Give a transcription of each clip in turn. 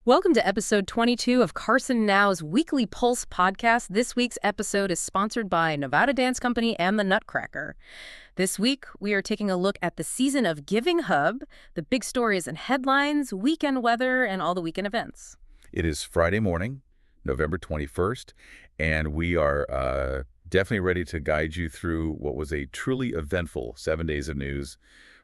Welcome to episode 22 of Carson Now's Weekly Pulse podcast. This week's episode is sponsored by Nevada Dance Company and the Nutcracker. This week, we are taking a look at the Season of Giving Hub, the big stories and headlines, weekend weather, and all the weekend events. It is Friday morning, November 21st, and we are definitely ready to guide you through what was a truly eventful 7 days of news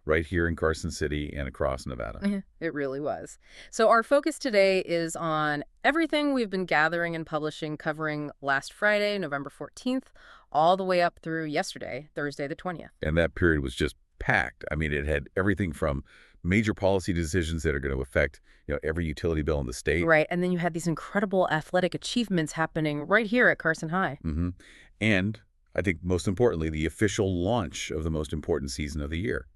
right here in Carson City and across Nevada. It really was. So our focus today is on everything we've been gathering and publishing, covering last Friday, November 14th, all the way up through yesterday, Thursday the 20th. And that period was just packed. I mean, it had everything from major policy decisions that are going to affect, every utility bill in the state. Right, and then you had these incredible athletic achievements happening right here at Carson High. And I think most importantly, the official launch of the most important season of the year,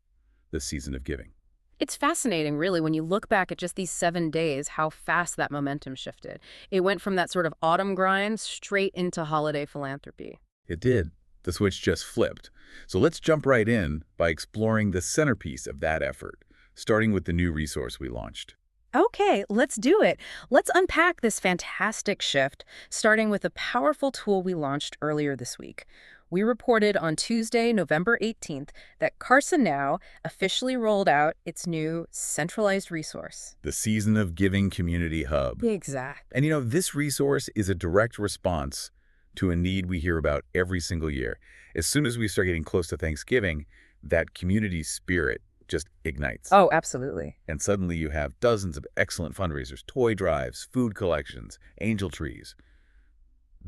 the Season of Giving. It's fascinating, really, when you look back at just these 7 days, how fast that momentum shifted. It went from that sort of autumn grind straight into holiday philanthropy. It did. The switch just flipped. So let's jump right in by exploring the centerpiece of that effort, starting with the new resource we launched. Okay, let's do it. Let's unpack this fantastic shift, starting with a powerful tool we launched earlier this week. We reported on Tuesday, November 18th, that Carson Now officially rolled out its new centralized resource. The Season of Giving Community Hub. Exactly. And this resource is a direct response to a need we hear about every single year. As soon as we start getting close to Thanksgiving, that community spirit just ignites. Oh, absolutely. And suddenly you have dozens of excellent fundraisers, toy drives, food collections, angel trees.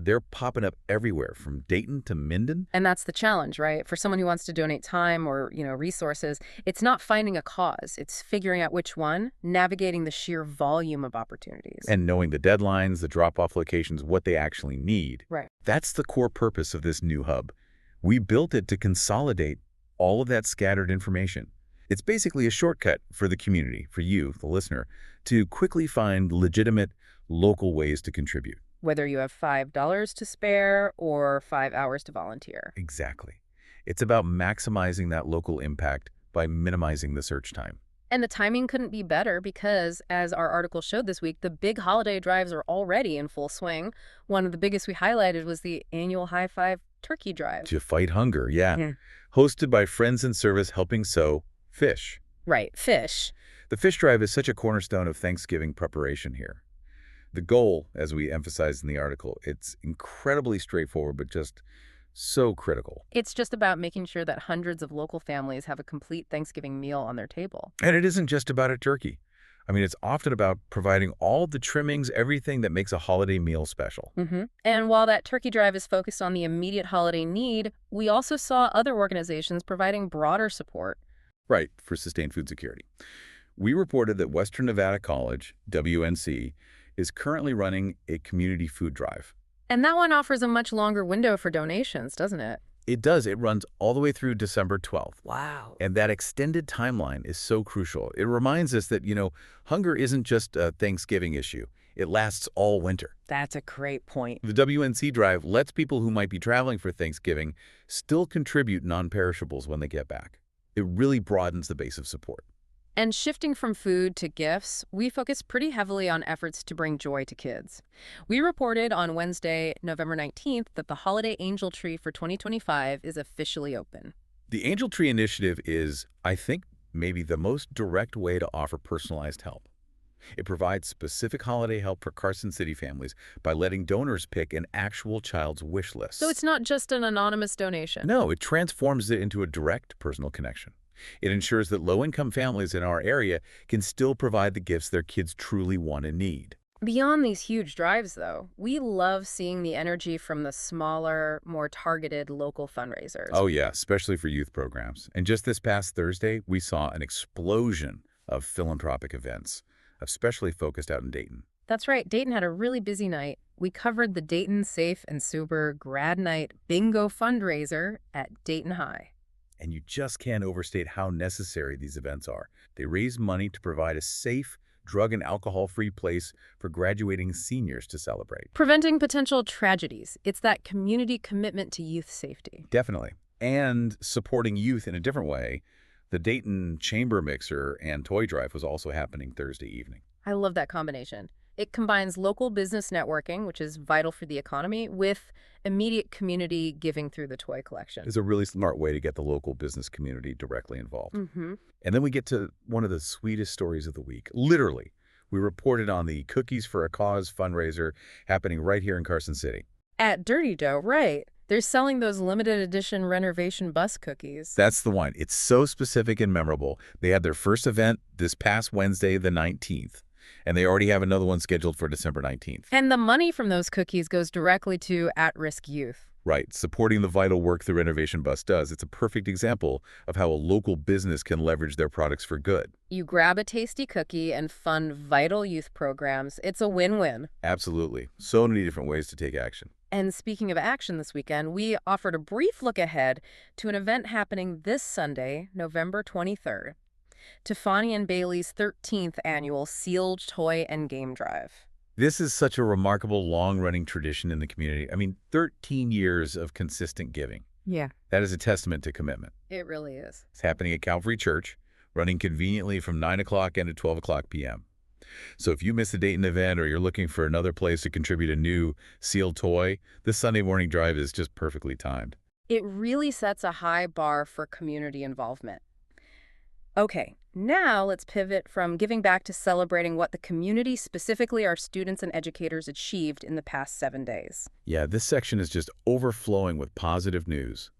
They're popping up everywhere, from Dayton to Minden. And that's the challenge, right? For someone who wants to donate time or, resources, it's not finding a cause. It's figuring out which one, navigating the sheer volume of opportunities. And knowing the deadlines, the drop-off locations, what they actually need. Right. That's the core purpose of this new hub. We built it to consolidate all of that scattered information. It's basically a shortcut for the community, for you, the listener, to quickly find legitimate local ways to contribute. Whether you have $5 to spare or 5 hours to volunteer. Exactly. It's about maximizing that local impact by minimizing the search time. And the timing couldn't be better because, as our article showed this week, the big holiday drives are already in full swing. One of the biggest we highlighted was the annual High Five Turkey Drive. To fight hunger, yeah. Hosted by Friends in Service helping sow fish. Right, fish. The fish drive is such a cornerstone of Thanksgiving preparation here. The goal, as we emphasized in the article, it's incredibly straightforward, but just so critical. It's just about making sure that hundreds of local families have a complete Thanksgiving meal on their table. And it isn't just about a turkey. I mean, it's often about providing all the trimmings, everything that makes a holiday meal special. And while that turkey drive is focused on the immediate holiday need, we also saw other organizations providing broader support. Right, for sustained food security. We reported that Western Nevada College, WNC, is currently running a community food drive. And that one offers a much longer window for donations, doesn't it? It does. It runs all the way through December 12th. Wow. And that extended timeline is so crucial. It reminds us that, hunger isn't just a Thanksgiving issue. It lasts all winter. That's a great point. The WNC drive lets people who might be traveling for Thanksgiving still contribute non-perishables when they get back. It really broadens the base of support. And shifting from food to gifts, we focus pretty heavily on efforts to bring joy to kids. We reported on Wednesday, November 19th, that the Holiday Angel Tree for 2025 is officially open. The Angel Tree Initiative is, I think, maybe the most direct way to offer personalized help. It provides specific holiday help for Carson City families by letting donors pick an actual child's wish list. So it's not just an anonymous donation. No, it transforms it into a direct personal connection. It ensures that low-income families in our area can still provide the gifts their kids truly want and need. Beyond these huge drives, though, we love seeing the energy from the smaller, more targeted local fundraisers. Oh, yeah, especially for youth programs. And just this past Thursday, we saw an explosion of philanthropic events, especially focused out in Dayton. That's right. Dayton had a really busy night. We covered the Dayton Safe and Sober Grad Night Bingo fundraiser at Dayton High. And you just can't overstate how necessary these events are. They raise money to provide a safe, drug and alcohol-free place for graduating seniors to celebrate. Preventing potential tragedies. It's that community commitment to youth safety. Definitely. And supporting youth in a different way. The Dayton Chamber Mixer and Toy Drive was also happening Thursday evening. I love that combination. It combines local business networking, which is vital for the economy, with immediate community giving through the toy collection. It's a really smart way to get the local business community directly involved. Mm-hmm. And then we get to one of the sweetest stories of the week. Literally, we reported on the Cookies for a Cause fundraiser happening right here in Carson City. At Dirty Dough, right. They're selling those limited edition renovation bus cookies. That's the one. It's so specific and memorable. They had their first event this past Wednesday, the 19th, and they already have another one scheduled for December 19th. And the money from those cookies goes directly to at-risk youth. Right, supporting the vital work the Renovation Bus does. It's a perfect example of how a local business can leverage their products for good. You grab a tasty cookie and fund vital youth programs. It's a win-win. Absolutely. So many different ways to take action. And speaking of action this weekend, we offered a brief look ahead to an event happening this Sunday, November 23rd. Tiffany and Bailey's 13th annual Sealed Toy and Game Drive. This is such a remarkable long-running tradition in the community. 13 years of consistent giving. Yeah. That is a testament to commitment. It really is. It's happening at Calvary Church, running conveniently from 9 o'clock and to 12 o'clock p.m. So if you miss a date and event or you're looking for another place to contribute a new sealed toy, this Sunday morning drive is just perfectly timed. It really sets a high bar for community involvement. Okay, now let's pivot from giving back to celebrating what the community, specifically our students and educators, achieved in the past 7 days. Yeah, this section is just overflowing with positive news.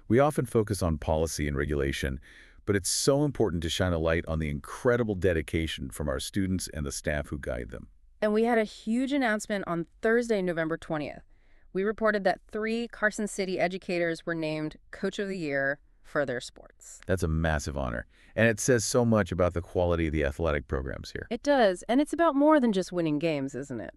We often focus on policy and regulation, but it's so important to shine a light on the incredible dedication from our students and the staff who guide them. And we had a huge announcement on Thursday, November 20th. We reported that 3 Carson City educators were named Coach of the Year for their sports. That's a massive honor, and it says so much about the quality of the athletic programs here. It does, and it's about more than just winning games, isn't it?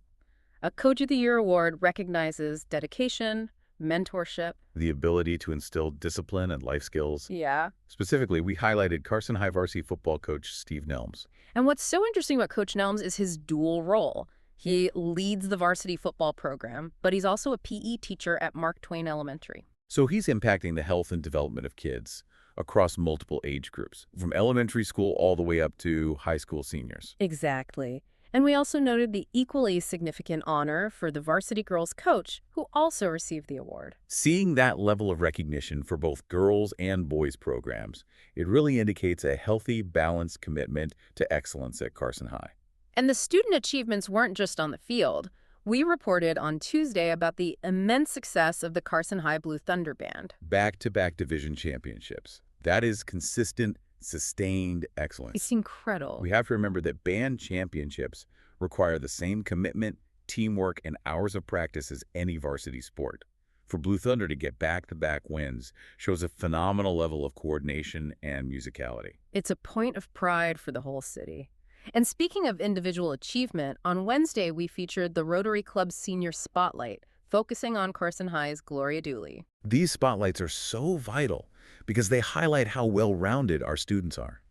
A Coach of the Year award recognizes dedication, mentorship. The ability to instill discipline and life skills. Yeah. Specifically, we highlighted Carson High varsity football coach Steve Nelms. And what's so interesting about Coach Nelms is his dual role. He leads the varsity football program, but he's also a PE teacher at Mark Twain Elementary. So he's impacting the health and development of kids across multiple age groups, from elementary school all the way up to high school seniors. Exactly. And we also noted the equally significant honor for the varsity girls coach, who also received the award. Seeing that level of recognition for both girls and boys programs, it really indicates a healthy, balanced commitment to excellence at Carson High. And the student achievements weren't just on the field. We reported on Tuesday about the immense success of the Carson High Blue Thunder Band. Back-to-back division championships. That is consistent, sustained excellence. It's incredible. We have to remember that band championships require the same commitment, teamwork, and hours of practice as any varsity sport. For Blue Thunder to get back-to-back wins shows a phenomenal level of coordination and musicality. It's a point of pride for the whole city. And speaking of individual achievement, on Wednesday we featured the Rotary Club Senior Spotlight, focusing on Carson High's Gloria Dooley. These spotlights are so vital because they highlight how well-rounded our students are.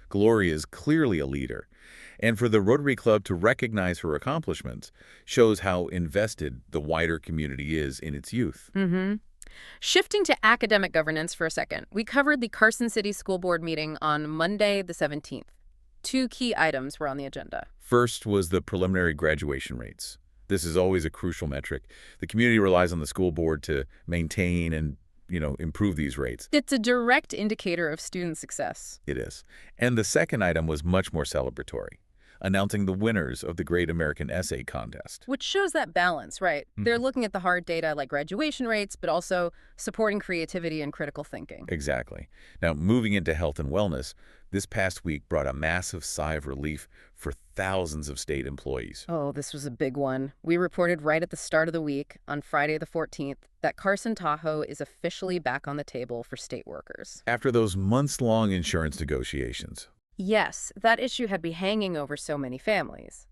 Gloria is clearly a leader, and for the Rotary Club to recognize her accomplishments shows how invested the wider community is in its youth. Mm-hmm. Shifting to academic governance for a second, we covered the Carson City School Board meeting on Monday the 17th. 2 key items were on the agenda. First was the preliminary graduation rates. This is always a crucial metric. The community relies on the school board to maintain and, improve these rates. It's a direct indicator of student success. It is. And the second item was much more celebratory, announcing the winners of the Great American Essay Contest. Which shows that balance, right? They're looking at the hard data like graduation rates, but also supporting creativity and critical thinking. Exactly. Now, moving into health and wellness, this past week brought a massive sigh of relief for thousands of state employees. Oh, this was a big one. We reported right at the start of the week, on Friday the 14th, that Carson Tahoe is officially back on the table for state workers. After those months-long insurance negotiations. Yes, that issue had been hanging over so many families.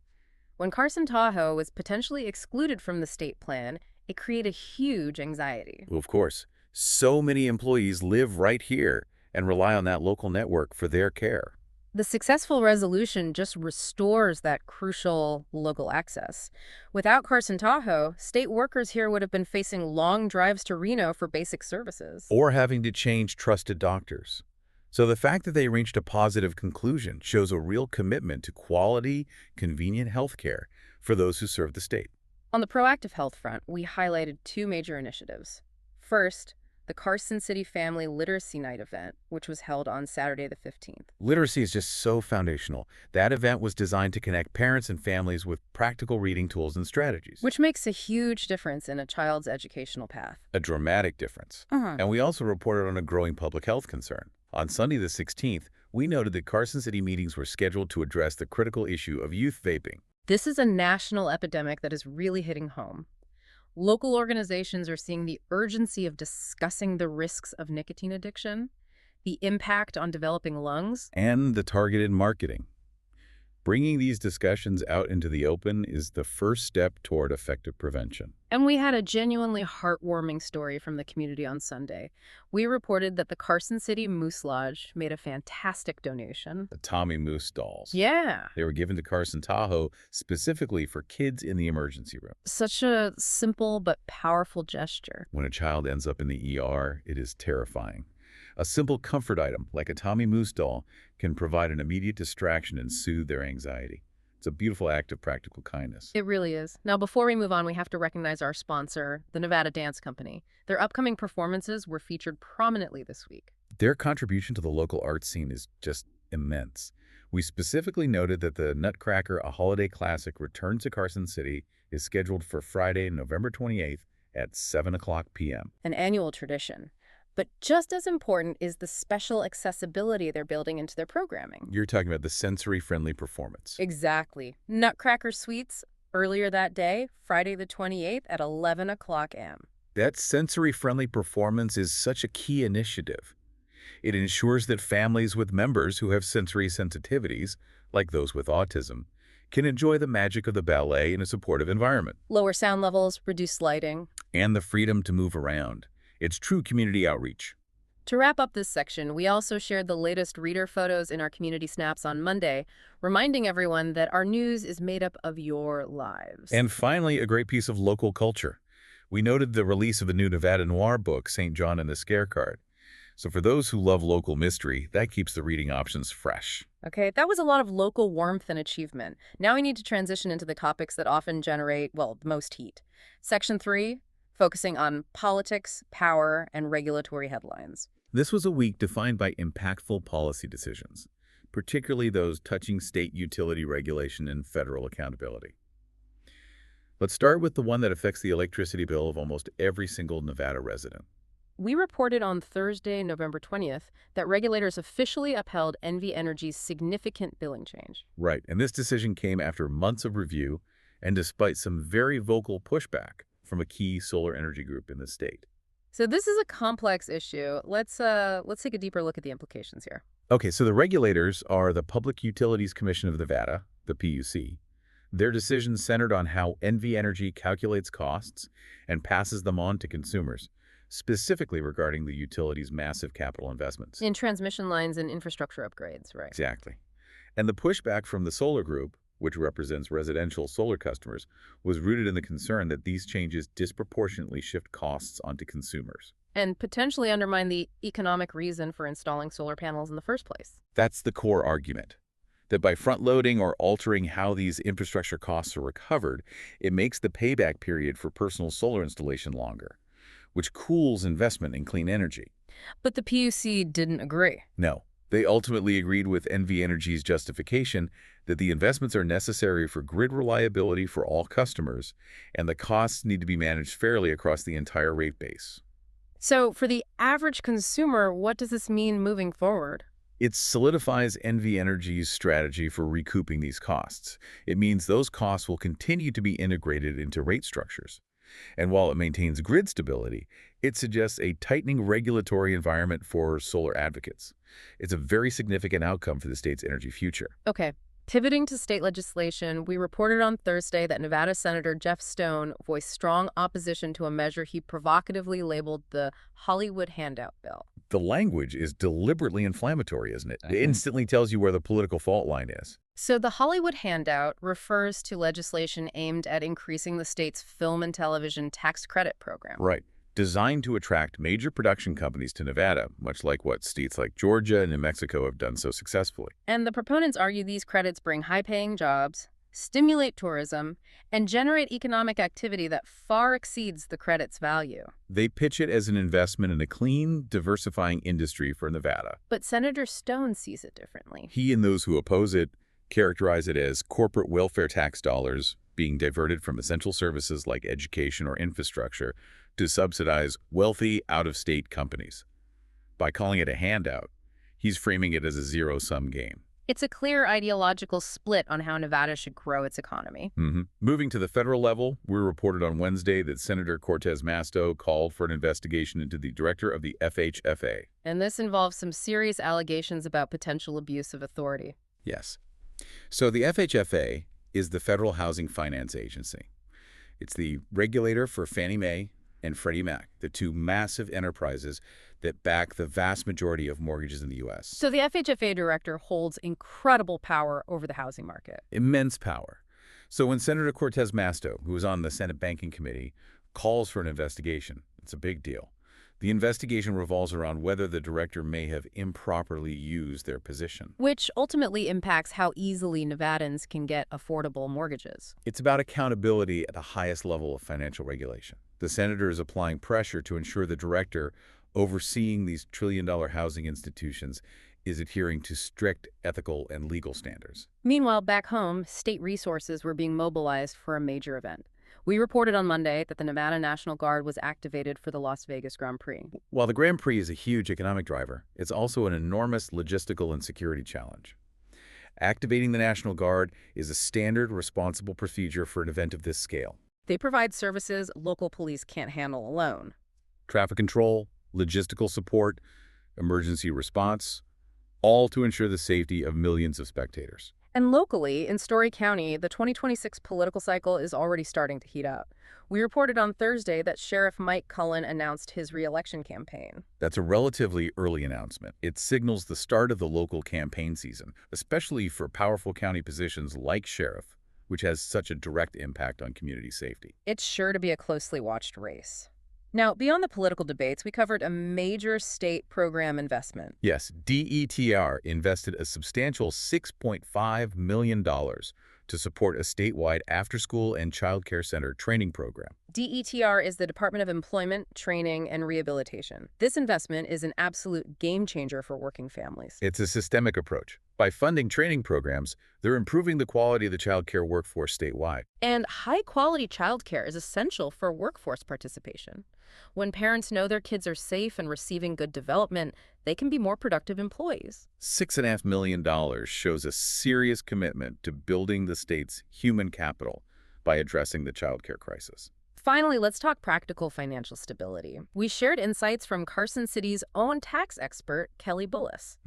When Carson Tahoe was potentially excluded from the state plan, it created huge anxiety. Well, of course, so many employees live right here and rely on that local network for their care. The successful resolution just restores that crucial local access. Without Carson Tahoe, state workers here would have been facing long drives to Reno for basic services. Or having to change trusted doctors. So the fact that they reached a positive conclusion shows a real commitment to quality, convenient health care for those who serve the state. On the proactive health front, we highlighted two major initiatives. First, the Carson City Family Literacy Night event, which was held on Saturday the 15th. Literacy is just so foundational. That event was designed to connect parents and families with practical reading tools and strategies. Which makes a huge difference in a child's educational path. A dramatic difference. And we also reported on a growing public health concern. On Sunday the 16th, we noted that Carson City meetings were scheduled to address the critical issue of youth vaping. This is a national epidemic that is really hitting home. Local organizations are seeing the urgency of discussing the risks of nicotine addiction, the impact on developing lungs, and the targeted marketing. Bringing these discussions out into the open is the first step toward effective prevention. And we had a genuinely heartwarming story from the community on Sunday. We reported that the Carson City Moose Lodge made a fantastic donation. The Tommy Moose dolls. Yeah. They were given to Carson Tahoe specifically for kids in the emergency room. Such a simple but powerful gesture. When a child ends up in the ER, it is terrifying. A simple comfort item, like a Tommy Moose doll, can provide an immediate distraction and soothe their anxiety. It's a beautiful act of practical kindness. It really is. Now, before we move on, we have to recognize our sponsor, the Nevada Dance Company. Their upcoming performances were featured prominently this week. Their contribution to the local art scene is just immense. We specifically noted that the Nutcracker, a holiday classic, return to Carson City is scheduled for Friday, November 28th at 7 o'clock p.m. An annual tradition. But just as important is the special accessibility they're building into their programming. You're talking about the sensory-friendly performance. Exactly. Nutcracker Suites, earlier that day, Friday the 28th at 11 o'clock a.m. That sensory-friendly performance is such a key initiative. It ensures that families with members who have sensory sensitivities, like those with autism, can enjoy the magic of the ballet in a supportive environment. Lower sound levels, reduced lighting. And the freedom to move around. It's true community outreach. To wrap up this section, we also shared the latest reader photos in our community snaps on Monday, reminding everyone that our news is made up of your lives. And finally, a great piece of local culture. We noted the release of the new Nevada Noir book, St. John and the Scare Card. So for those who love local mystery, that keeps the reading options fresh. Okay, that was a lot of local warmth and achievement. Now we need to transition into the topics that often generate, well, the most heat. Section 3. Focusing on politics, power, and regulatory headlines. This was a week defined by impactful policy decisions, particularly those touching state utility regulation and federal accountability. Let's start with the one that affects the electricity bill of almost every single Nevada resident. We reported on Thursday, November 20th, that regulators officially upheld NV Energy's significant billing change. Right, and this decision came after months of review and despite some very vocal pushback from a key solar energy group in the state. So this is a complex issue. Let's take a deeper look at the implications here. Okay, so the regulators are the Public Utilities Commission of Nevada, the PUC. Their decisions centered on how NV Energy calculates costs and passes them on to consumers, specifically regarding the utility's massive capital investments. In transmission lines and infrastructure upgrades, right? Exactly. And the pushback from the solar group, which represents residential solar customers, was rooted in the concern that these changes disproportionately shift costs onto consumers. And potentially undermine the economic reason for installing solar panels in the first place. That's the core argument, that by front-loading or altering how these infrastructure costs are recovered, it makes the payback period for personal solar installation longer, which cools investment in clean energy. But the PUC didn't agree. No. They ultimately agreed with NV Energy's justification that the investments are necessary for grid reliability for all customers, and the costs need to be managed fairly across the entire rate base. So for the average consumer, what does this mean moving forward? It solidifies NV Energy's strategy for recouping these costs. It means those costs will continue to be integrated into rate structures. And while it maintains grid stability, it suggests a tightening regulatory environment for solar advocates. It's a very significant outcome for the state's energy future. Okay. Pivoting to state legislation, we reported on Thursday that Nevada Senator Jeff Stone voiced strong opposition to a measure he provocatively labeled the Hollywood Handout Bill. The language is deliberately inflammatory, isn't it? It instantly tells you where the political fault line is. So the Hollywood Handout refers to legislation aimed at increasing the state's film and television tax credit program. Right. Designed to attract major production companies to Nevada, much like what states like Georgia and New Mexico have done so successfully. And the proponents argue these credits bring high-paying jobs, stimulate tourism, and generate economic activity that far exceeds the credit's value. They pitch it as an investment in a clean, diversifying industry for Nevada. But Senator Stone sees it differently. He and those who oppose it characterize it as corporate welfare tax dollars being diverted from essential services like education or infrastructure to subsidize wealthy, out-of-state companies. By calling it a handout, he's framing it as a zero-sum game. It's a clear ideological split on how Nevada should grow its economy. Moving to the federal level, we reported on Wednesday that Senator Cortez Masto called for an investigation into the director of the FHFA. And this involves some serious allegations about potential abuse of authority. Yes. So the FHFA is the Federal Housing Finance Agency. It's the regulator for Fannie Mae and Freddie Mac, the two massive enterprises that back the vast majority of mortgages in the U.S. So the FHFA director holds incredible power over the housing market. Immense power. So when Senator Cortez Masto, who is on the Senate Banking Committee, calls for an investigation, it's a big deal. The investigation revolves around whether the director may have improperly used their position, which ultimately impacts how easily Nevadans can get affordable mortgages. It's about accountability at the highest level of financial regulation. The senator is applying pressure to ensure the director overseeing these trillion-dollar housing institutions is adhering to strict ethical and legal standards. Meanwhile, back home, state resources were being mobilized for a major event. We reported on Monday that the Nevada National Guard was activated for the Las Vegas Grand Prix. While the Grand Prix is a huge economic driver, it's also an enormous logistical and security challenge. Activating the National Guard is a standard, responsible procedure for an event of this scale. They provide services local police can't handle alone. Traffic control, logistical support, emergency response, all to ensure the safety of millions of spectators. And locally, in Storey County, the 2026 political cycle is already starting to heat up. We reported on Thursday that Sheriff Mike Cullen announced his re-election campaign. That's a relatively early announcement. It signals the start of the local campaign season, especially for powerful county positions like sheriff, which has such a direct impact on community safety. It's sure to be a closely watched race. Now, beyond the political debates, we covered a major state program investment. Yes, DETR invested a substantial $6.5 million to support a statewide after-school and child care center training program. DETR is the Department of Employment, Training, and Rehabilitation. This investment is an absolute game changer for working families. It's a systemic approach. By funding training programs, they're improving the quality of the child care workforce statewide. And high-quality child care is essential for workforce participation. When parents know their kids are safe and receiving good development, they can be more productive employees. $6.5 million shows a serious commitment to building the state's human capital by addressing the child care crisis. Finally, let's talk practical financial stability. We shared insights from Carson City's own tax expert, Kelly Bullis.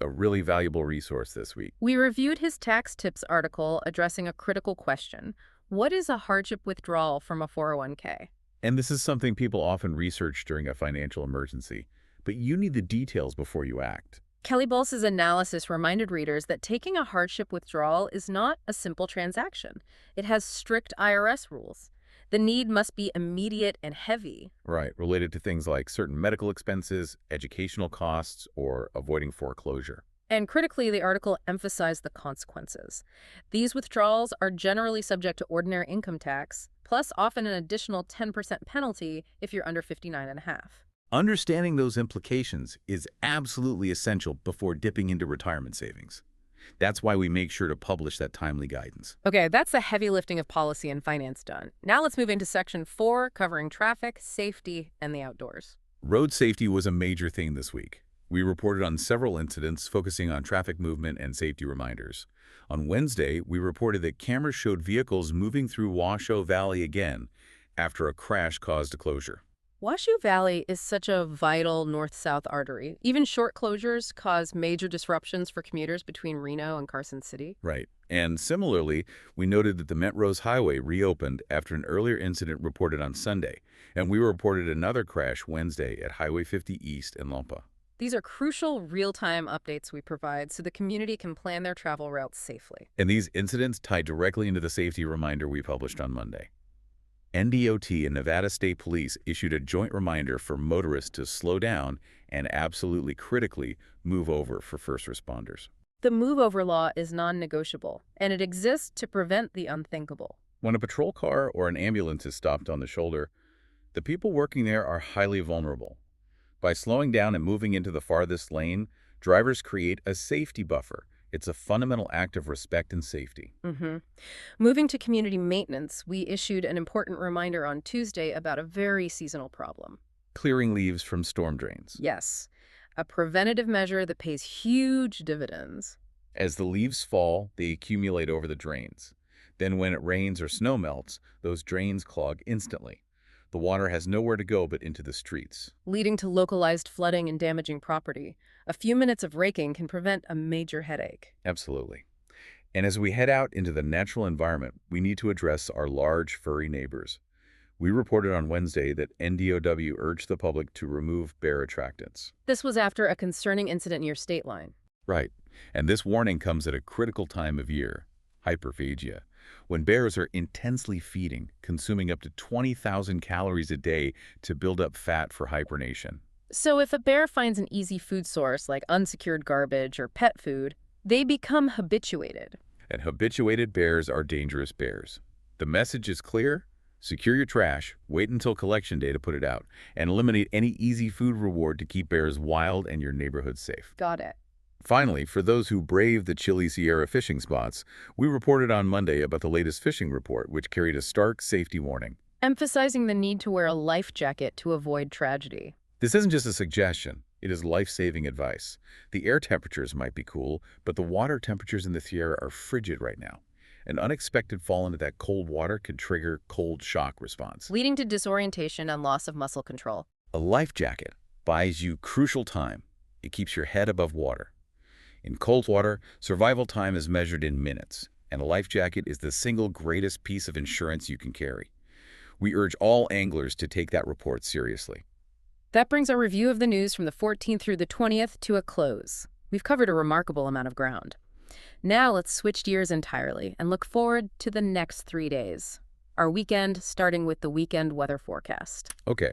A really valuable resource this week. We reviewed his tax tips article addressing a critical question. What is a hardship withdrawal from a 401k? And this is something people often research during a financial emergency, but you need the details before you act. Kelly Bullis' analysis reminded readers that taking a hardship withdrawal is not a simple transaction. It has strict IRS rules. The need must be immediate and heavy. Right, related to things like certain medical expenses, educational costs, or avoiding foreclosure. And critically, the article emphasized the consequences. These withdrawals are generally subject to ordinary income tax, plus often an additional 10% penalty if you're under 59.5. Understanding those implications is absolutely essential before dipping into retirement savings. That's why we make sure to publish that timely guidance. Okay, that's the heavy lifting of policy and finance done. Now let's move into Section 4, covering traffic, safety, and the outdoors. Road safety was a major theme this week. We reported on several incidents focusing on traffic movement and safety reminders. On Wednesday, we reported that cameras showed vehicles moving through Washoe Valley again after a crash caused a closure. Washoe Valley is such a vital north-south artery. Even short closures cause major disruptions for commuters between Reno and Carson City. Right. And similarly, we noted that the Montrose Highway reopened after an earlier incident reported on Sunday, and we reported another crash Wednesday at Highway 50 East in Lampa. These are crucial real-time updates we provide so the community can plan their travel routes safely. And these incidents tie directly into the safety reminder we published on Monday. NDOT and Nevada State Police issued a joint reminder for motorists to slow down and absolutely critically move over for first responders. The move-over law is non-negotiable, and it exists to prevent the unthinkable. When a patrol car or an ambulance is stopped on the shoulder, the people working there are highly vulnerable. By slowing down and moving into the farthest lane, drivers create a safety buffer. It's a fundamental act of respect and safety. Moving to community maintenance, we issued an important reminder on Tuesday about a very seasonal problem. Clearing leaves from storm drains. Yes, a preventative measure that pays huge dividends. As the leaves fall, they accumulate over the drains. Then when it rains or snow melts, those drains clog instantly. The water has nowhere to go but into the streets, Leading to localized flooding and damaging property. A few minutes of raking can prevent a major headache. Absolutely. And as we head out into the natural environment, we need to address our large, furry neighbors. We reported on Wednesday that NDOT urged the public to remove bear attractants. This was after a concerning incident near State Line. Right. And this warning comes at a critical time of year, hyperphagia, when bears are intensely feeding, consuming up to 20,000 calories a day to build up fat for hibernation. So if a bear finds an easy food source like unsecured garbage or pet food, they become habituated. And habituated bears are dangerous bears. The message is clear. Secure your trash, wait until collection day to put it out, and eliminate any easy food reward to keep bears wild and your neighborhood safe. Got it. Finally, for those who brave the chilly Sierra fishing spots, we reported on Monday about the latest fishing report, which carried a stark safety warning. Emphasizing the need to wear a life jacket to avoid tragedy. This isn't just a suggestion, it is life-saving advice. The air temperatures might be cool, but the water temperatures in the Sierra are frigid right now. An unexpected fall into that cold water could trigger cold shock response, Leading to disorientation and loss of muscle control. A life jacket buys you crucial time. It keeps your head above water. In cold water, survival time is measured in minutes, and a life jacket is the single greatest piece of insurance you can carry. We urge all anglers to take that report seriously. That brings our review of the news from the 14th through the 20th to a close. We've covered a remarkable amount of ground. Now let's switch gears entirely and look forward to the next 3 days. Our weekend, starting with the weekend weather forecast. Okay,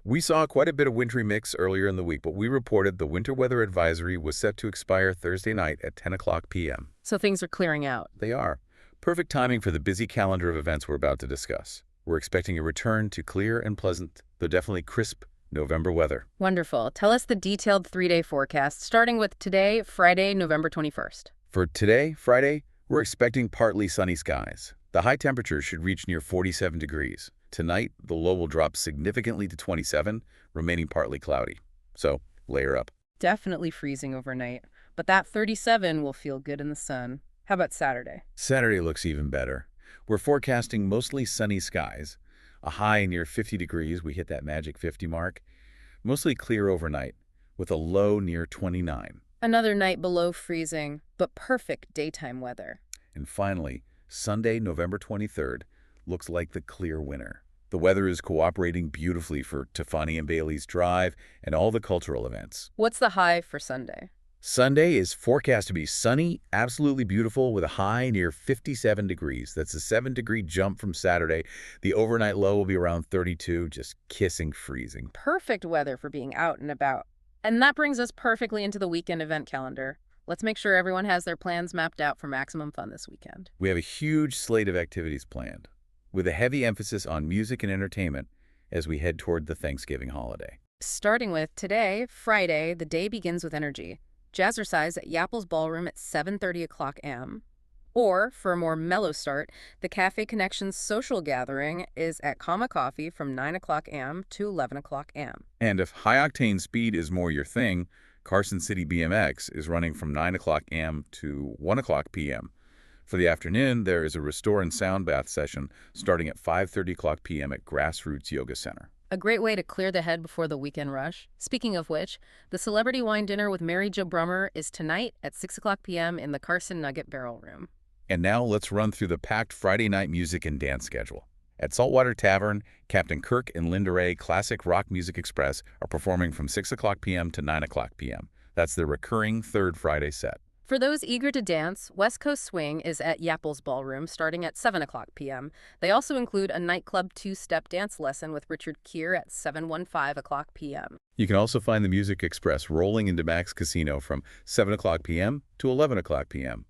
we saw quite a bit of wintry mix earlier in the week, but we reported the winter weather advisory was set to expire Thursday night at 10 o'clock p.m. So things are clearing out. They are. Perfect timing for the busy calendar of events we're about to discuss. We're expecting a return to clear and pleasant, though definitely crisp, November weather. Wonderful. Tell us the detailed 3-day forecast, starting with today, Friday, November 21st. For today, Friday, we're expecting partly sunny skies. The high temperature should reach near 47 degrees. Tonight, the low will drop significantly to 27, remaining partly cloudy. So, layer up. Definitely freezing overnight, but that 37 will feel good in the sun. How about Saturday? Saturday looks even better. We're forecasting mostly sunny skies. A high near 50 degrees, we hit that magic 50 mark. Mostly clear overnight, with a low near 29. Another night below freezing, but perfect daytime weather. And finally, Sunday, November 23rd, looks like the clear winner. The weather is cooperating beautifully for Tiffany and Bailey's Drive and all the cultural events. What's the high for Sunday? Sunday is forecast to be sunny, absolutely beautiful, with a high near 57 degrees. That's a 7-degree jump from Saturday. The overnight low will be around 32, just kissing freezing. Perfect weather for being out and about. And that brings us perfectly into the weekend event calendar. Let's make sure everyone has their plans mapped out for maximum fun this weekend. We have a huge slate of activities planned, with a heavy emphasis on music and entertainment as we head toward the Thanksgiving holiday. Starting with today, Friday, the day begins with energy. Jazzercise at Yapple's Ballroom at 7:30 o'clock a.m. Or, for a more mellow start, the Cafe Connections social gathering is at Comma Coffee from 9 o'clock a.m. to 11 o'clock a.m. And if high-octane speed is more your thing, Carson City BMX is running from 9 o'clock a.m. to 1 o'clock p.m. For the afternoon, there is a Restore and Sound Bath session starting at 5:30 o'clock p.m. at Grassroots Yoga Center. A great way to clear the head before the weekend rush. Speaking of which, the Celebrity Wine Dinner with Mary Jo Brummer is tonight at 6 o'clock p.m. in the Carson Nugget Barrel Room. And now let's run through the packed Friday night music and dance schedule. At Saltwater Tavern, Captain Kirk and Linda Ray Classic Rock Music Express are performing from 6 o'clock p.m. to 9 o'clock p.m. That's their recurring third Friday set. For those eager to dance, West Coast Swing is at Yapple's Ballroom starting at 7 o'clock p.m. They also include a nightclub two-step dance lesson with Richard Keir at 7:15 o'clock p.m. You can also find the Music Express rolling into Max Casino from 7 o'clock p.m. to 11 o'clock p.m.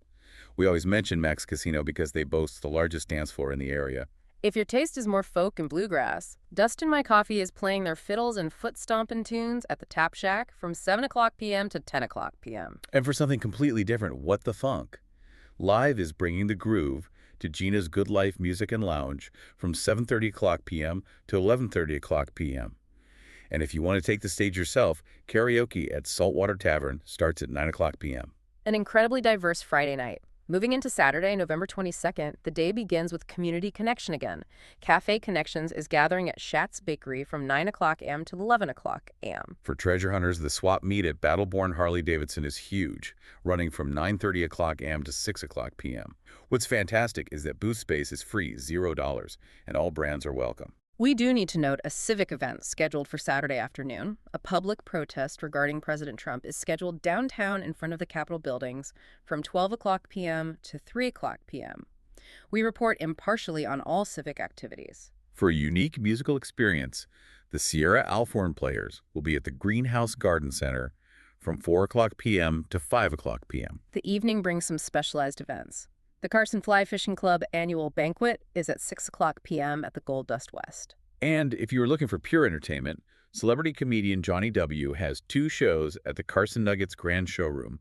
We always mention Max Casino because they boast the largest dance floor in the area. If your taste is more folk and bluegrass, Dustin My Coffee is playing their fiddles and foot-stompin' tunes at the Tap Shack from 7 o'clock p.m. to 10 o'clock p.m. And for something completely different, What the Funk? Live is bringing the groove to Gina's Good Life Music and Lounge from 7:30 o'clock p.m. to 11:30 o'clock p.m. And if you want to take the stage yourself, karaoke at Saltwater Tavern starts at 9 o'clock p.m. An incredibly diverse Friday night. Moving into Saturday, November 22nd, the day begins with Community Connection again. Cafe Connections is gathering at Schatz Bakery from 9 o'clock a.m. to 11 o'clock a.m. For treasure hunters, the swap meet at Battleborn Harley-Davidson is huge, running from 9:30 o'clock a.m. to 6 o'clock p.m. What's fantastic is that booth space is free, $0, and all brands are welcome. We do need to note a civic event scheduled for Saturday afternoon. A public protest regarding President Trump is scheduled downtown in front of the Capitol buildings from 12 o'clock p.m. to 3 o'clock p.m. We report impartially on all civic activities. For a unique musical experience, the Sierra Alphorn Players will be at the Greenhouse Garden Center from 4 o'clock p.m. to 5 o'clock p.m. The evening brings some specialized events. The Carson Fly Fishing Club annual banquet is at 6 o'clock p.m. at the Gold Dust West. And if you are looking for pure entertainment, celebrity comedian Johnny W. has 2 shows at the Carson Nuggets Grand Showroom,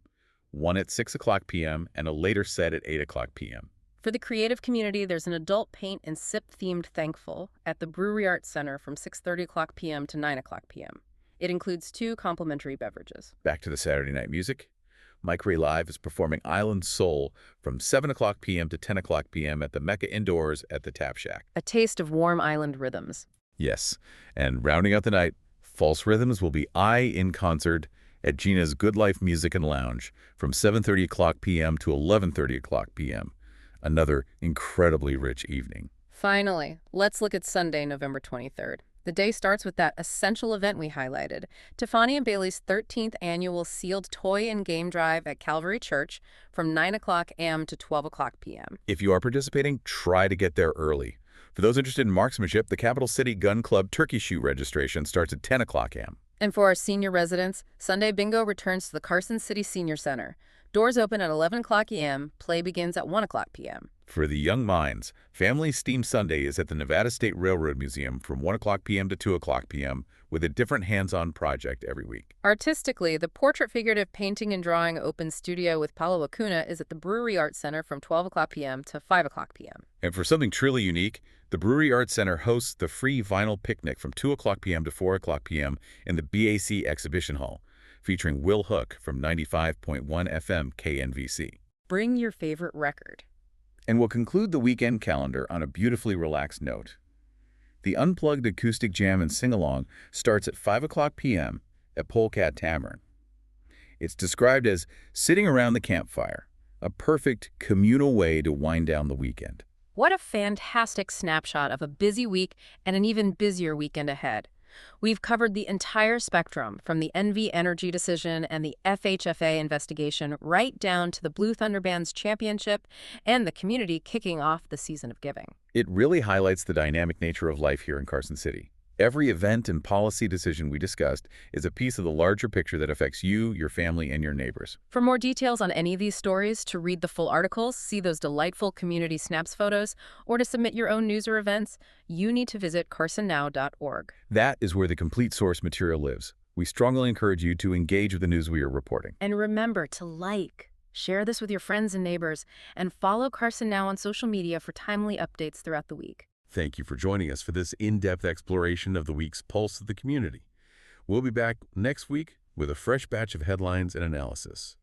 one at 6 o'clock p.m. and a later set at 8 o'clock p.m. For the creative community, there's an adult paint and sip-themed Thankful at the Brewery Arts Center from 6:30 o'clock p.m. to 9 o'clock p.m. It includes 2 complimentary beverages. Back to the Saturday night music. Mike Ray Live is performing Island Soul from 7 o'clock p.m. to 10 o'clock p.m. at the Mecca Indoors at the Tap Shack. A taste of warm island rhythms. Yes, and rounding out the night, False Rhythms will be in concert at Gina's Good Life Music and Lounge from 7:30 o'clock p.m. to 11:30 o'clock p.m. Another incredibly rich evening. Finally, let's look at Sunday, November 23rd. The day starts with that essential event we highlighted, Tiffany and Bailey's 13th annual sealed toy and game drive at Calvary Church from 9 o'clock a.m. to 12 o'clock p.m. If you are participating, try to get there early. For those interested in marksmanship, the Capital City Gun Club turkey shoot registration starts at 10 o'clock a.m. And for our senior residents, Sunday Bingo returns to the Carson City Senior Center. Doors open at 11 o'clock a.m., play begins at 1 o'clock p.m. For the young minds, Family Steam Sunday is at the Nevada State Railroad Museum from 1 o'clock p.m. to 2 o'clock p.m. with a different hands-on project every week. Artistically, the Portrait Figurative Painting and Drawing Open Studio with Paulo Acuna is at the Brewery Arts Center from 12 o'clock p.m. to 5 o'clock p.m. And for something truly unique, the Brewery Arts Center hosts the free vinyl picnic from 2 o'clock p.m. to 4 o'clock p.m. in the BAC Exhibition Hall, featuring Will Hook from 95.1 FM KNVC. Bring your favorite record. And we'll conclude the weekend calendar on a beautifully relaxed note. The Unplugged Acoustic Jam and Sing-Along starts at 5 o'clock p.m. at Polecat Tavern. It's described as sitting around the campfire, a perfect communal way to wind down the weekend. What a fantastic snapshot of a busy week and an even busier weekend ahead. We've covered the entire spectrum, from the NV Energy decision and the FHFA investigation right down to the Blue Thunder Band's championship and the community kicking off the season of giving. It really highlights the dynamic nature of life here in Carson City. Every event and policy decision we discussed is a piece of the larger picture that affects you, your family, and your neighbors. For more details on any of these stories, to read the full articles, see those delightful community snaps photos, or to submit your own news or events, you need to visit carsonnow.org. That is where the complete source material lives. We strongly encourage you to engage with the news we are reporting. And remember to share this with your friends and neighbors, and follow Carson Now on social media for timely updates throughout the week. Thank you for joining us for this in-depth exploration of the week's pulse of the community. We'll be back next week with a fresh batch of headlines and analysis.